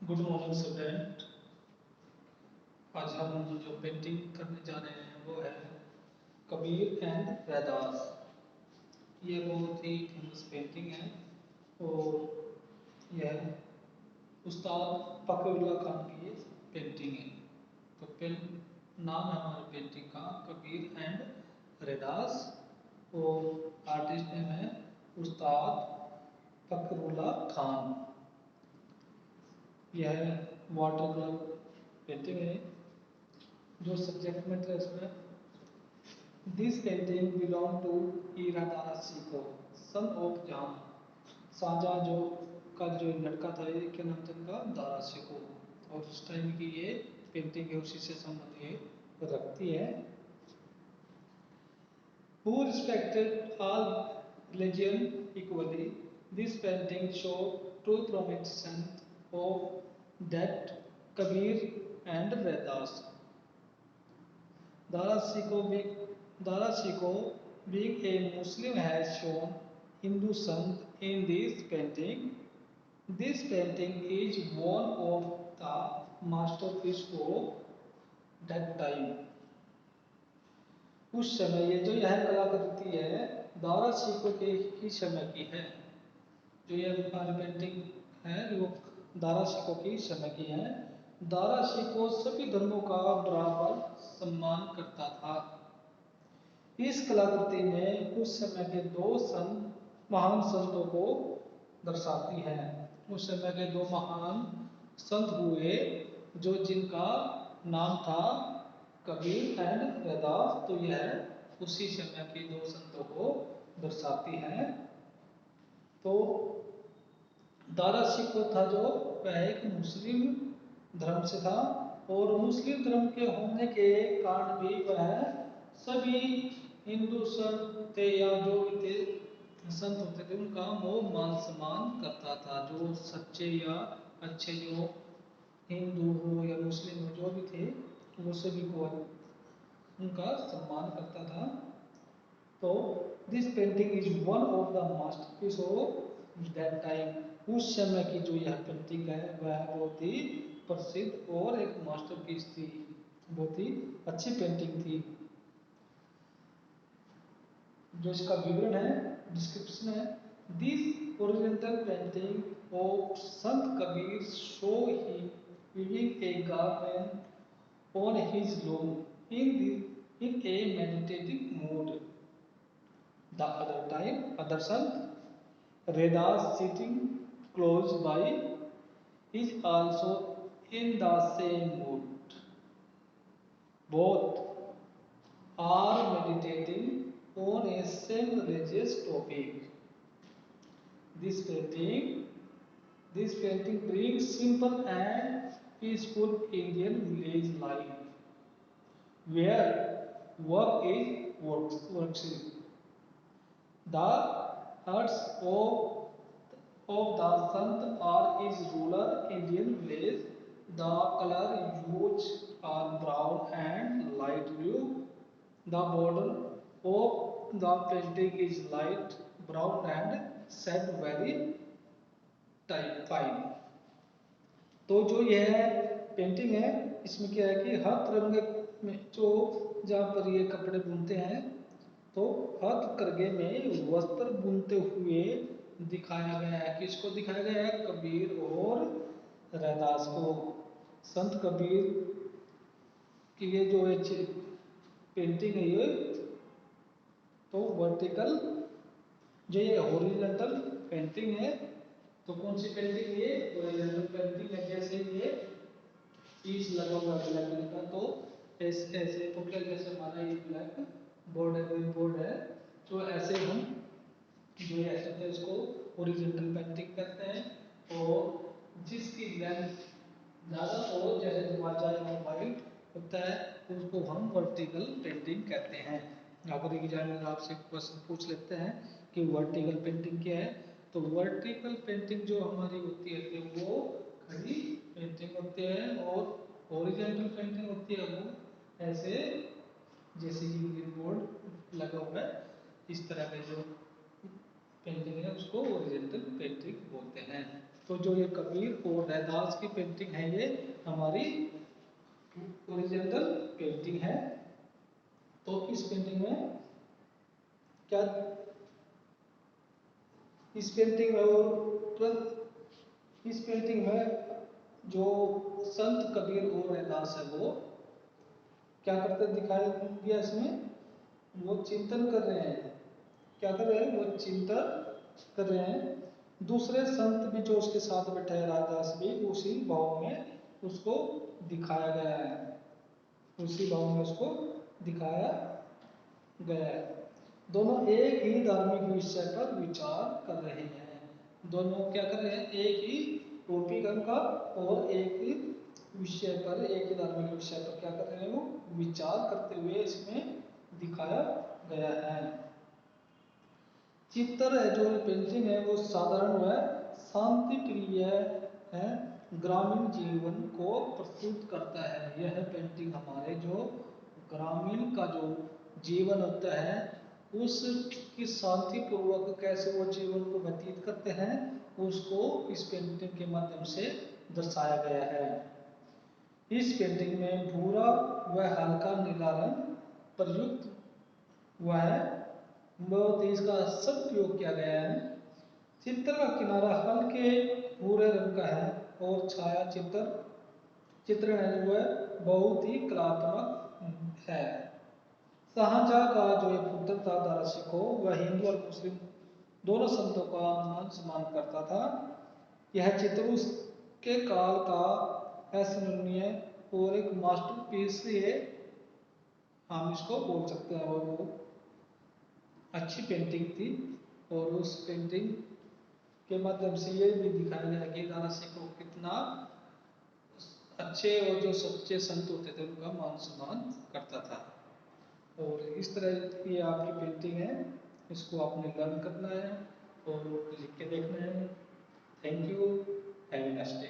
Good morning student. आज हम जो पेंटिंग करने जा रहे हैं वो है कबीर एंड रैदास। ये बहुत ही फेमस पेंटिंग है और यह उस्ताद फखरुल्लाह खान की ये पेंटिंग है। तो नाम है हमारे पेंटिंग का कबीर एंड रैदास और आर्टिस्ट नेम है उस्ताद फखरुल्लाह खान। यह वाटर कलर पेंटिंग है। जो सब्जेक्ट मैटर है इसमें this painting belong to era Dara Shikoh son of Jahan. Shah Jahan जो का जो लड़का था ये क्या नाम था इनका, दारा सिको। और उस टाइम की ये पेंटिंग है, उसी से संबंध ये रखती है। Who respected all religion equally, this painting show true prominence of that Kabir and Vedas. Dara Shikoh, being a Muslim, has shown Hindu Sant in this painting. This painting is one of the masterpiece of that time. उस समय ये जो यह कलाकृति है दारा शिकोह के ही समय की है। जो ये हमारी पेंटिंग है वो दारा शिकोह की समय की है। दारा शिकोह सभी धर्मों का बराबर सम्मान करता था। इस कलाकृति में उस समय के दो महान संतों को दर्शाती है। उस समय के दो महान संत हुए जो जिनका नाम था कबीर एंड रैदास। तो यह उसी समय के दो संतों को दर्शाती है। तो दारा शिकोह था जो वह एक मुस्लिम धर्म से था और मुस्लिम धर्म के होने के कारण भी वह सभी हिंदू संत थे या जो भी थे संत होते थे उनका वो मान सम्मान करता था। जो सच्चे या अच्छे जो हिंदू हो या मुस्लिम हो जो भी थे वो सभी को उनका सम्मान करता था। तो this painting is one of the masterpiece of that time. उस समय की जो यह पेंटिंग है वह बहुत ही प्रसिद्ध और एक मास्टरपीस थी, बहुत ही अच्छी पेंटिंग थी। जो इसका विवरण है डिस्क्रिप्शन है। This horizontal painting of Sant Kabir show he weaving a garment on his loom in a meditative mood. The other sant Redas sitting close by is also in the same mood. Both are meditating on a same religious topic. This painting brings simple and peaceful Indian village life, where work is worship. The huts of the Sant are is rural Indian village. The color used are brown and light blue. The border of the painting is light brown and set very fine. तो जो यह painting है इसमें क्या है कि हर तरंग में जो जहाँ पर ये कपड़े बुनते हैं तो हर करगे में वस्त्र बुनते हुए दिखाया गया है। किसको दिखाया गया है? कबीर और रैदास को। संत कबीर की ये जो पेंटिंग है ये तो वर्टिकल, जो ये हॉरिजॉन्टल पेंटिंग है। तो कौन सी पेंटिंग ये हॉरिजॉन्टल पेंटिंग है। जैसे ये पीस लगा हुआ ब्लैक कलर का तो ऐसे ऐसे तो क्या जैसे हमारा ये ब्लैक बोर्ड है कोई बोर्ड है तो ऐसे हम जो ऐसे होते हैं इसको हॉरिजॉन्टल पेंटिंग करते हैं। और जिसकी लेंथ ज़्यादा हो जैसे दरवाजा या वाइट होता है उसको हम वर्टिकल पेंटिंग कहते हैं। अगर एग्जाम में आपसे क्वेश्चन पूछ लेते हैं कि वर्टिकल पेंटिंग क्या है तो वर्टिकल पेंटिंग जो हमारी होती है वो खड़ी पेंटिंग होती है और हॉरिजॉन्टल पेंटिंग होती है वो ऐसे जैसे कि ग्रीन बोर्ड लगा हुआ है इस तरह के जो पेंटिंग है उसको हॉरिजॉन्टल पेंटिंग बोलते हैं। तो जो ये कबीर और रैदास की पेंटिंग है ये हमारी ओरिजिनल पेंटिंग है। तो इस पेंटिंग में क्या, इस पेंटिंग में इस पेंटिंग में जो संत कबीर और रैदास है वो क्या करते दिखाई दिया इसमें, वो चिंतन कर रहे हैं। क्या कर रहे हैं, वो चिंतन कर रहे हैं। दूसरे संत भी जो उसके साथ बैठे हैं, रैदास भी उसी भाव में उसको दिखाया गया है, उसी भाव में उसको दिखाया गया है। दोनों एक ही धार्मिक विषय पर विचार कर रहे हैं। दोनों क्या कर रहे हैं, एक ही टॉपिक का और एक ही विषय पर, एक ही धार्मिक विषय पर क्या कर रहे हैं, वो विचार करते हुए इसमें दिखाया गया है। चित्र है जो पेंटिंग है वो साधारण व शांति प्रिय है, ग्रामीण जीवन को प्रस्तुत करता है। यह पेंटिंग हमारे जो ग्रामीण का जो जीवन होता है उसकी शांति पूर्वक कैसे वो जीवन को व्यतीत करते हैं उसको इस पेंटिंग के माध्यम से दर्शाया गया है। इस पेंटिंग में भूरा व हल्का नीला रंग प्रयुक्त हुआ है, बहुत ही इसका सदुपयोग किया गया है। चित्र का किनारा हल्के भूरे रंग का है और छाया चित्र है जो है बहुत ही कलात्मक है। शाहजहां का जो एक पुत्र था दारा शिकोह, वह हिंदू और मुस्लिम दोनों संतों का मान सम्मान करता था। यह चित्र उसके काल का अविस्मरणीय और एक मास्टरपीस है, हम इसको बोल सकते हैं। और वो अच्छी पेंटिंग थी और उस पेंटिंग के माध्यम से ये भी दिखाया गया कि दारा शिकोह कितना अच्छे और जो सच्चे संत होते थे उनका मान सम्मान करता था। और इस तरह की आपकी पेंटिंग है, इसको आपने लर्न करना है और लिख के देखना है। Thank you, have a nice day.